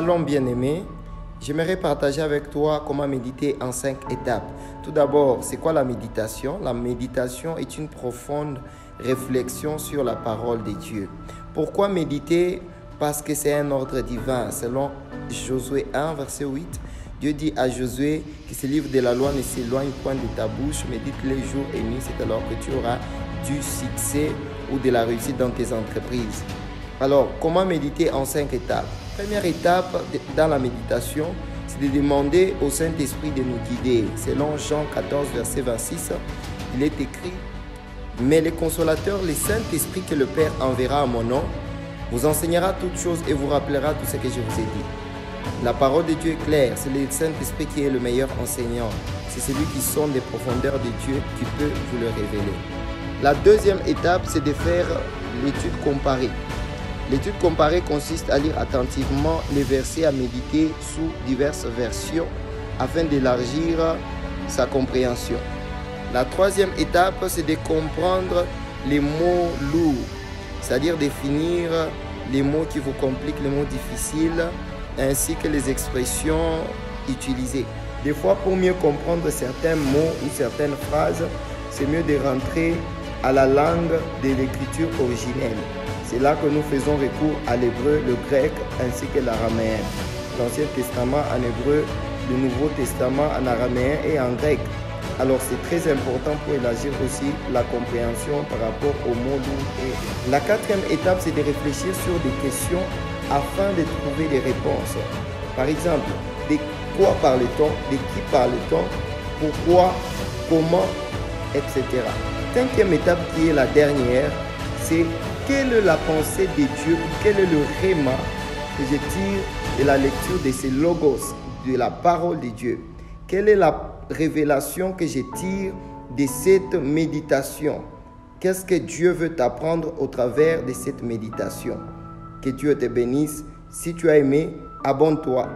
Shalom bien-aimé, j'aimerais partager avec toi comment méditer en 5 étapes. Tout d'abord, c'est quoi la méditation? La méditation est une profonde réflexion sur la parole de Dieu. Pourquoi méditer? Parce que c'est un ordre divin. Selon Josué 1, verset 8, Dieu dit à Josué que ce livre de la loi ne s'éloigne point de ta bouche, médite-les jour et nuit, c'est alors que tu auras du succès ou de la réussite dans tes entreprises. Alors, comment méditer en 5 étapes? Première étape dans la méditation, c'est de demander au Saint-Esprit de nous guider. Selon Jean 14, verset 26, il est écrit « Mais le consolateur, le Saint-Esprit que le Père enverra à mon nom, vous enseignera toutes choses et vous rappellera tout ce que je vous ai dit. » La parole de Dieu est claire, c'est le Saint-Esprit qui est le meilleur enseignant. C'est celui qui sonde les profondeurs de Dieu qui peut vous le révéler. La deuxième étape, c'est de faire l'étude comparée. L'étude comparée consiste à lire attentivement les versets à méditer sous diverses versions afin d'élargir sa compréhension. La troisième étape, c'est de comprendre les mots lourds, c'est-à-dire définir les mots qui vous compliquent, les mots difficiles, ainsi que les expressions utilisées. Des fois, pour mieux comprendre certains mots ou certaines phrases, c'est mieux de rentrer à la langue de l'écriture originelle. C'est là que nous faisons recours à l'hébreu, le grec ainsi que l'araméen. L'Ancien Testament en hébreu, le Nouveau Testament en araméen et en grec. Alors c'est très important pour élargir aussi la compréhension par rapport aux mots lourds. La quatrième étape, c'est de réfléchir sur des questions afin de trouver des réponses. Par exemple, de quoi parle-t-on, de qui parle-t-on, pourquoi, comment, etc. Cinquième étape qui est la dernière, c'est quelle est la pensée de Dieu, quel est le réma que je tire de la lecture de ces logos, de la parole de Dieu. Quelle est la révélation que je tire de cette méditation? Qu'est-ce que Dieu veut t'apprendre au travers de cette méditation? Que Dieu te bénisse. Si tu as aimé, abonne-toi.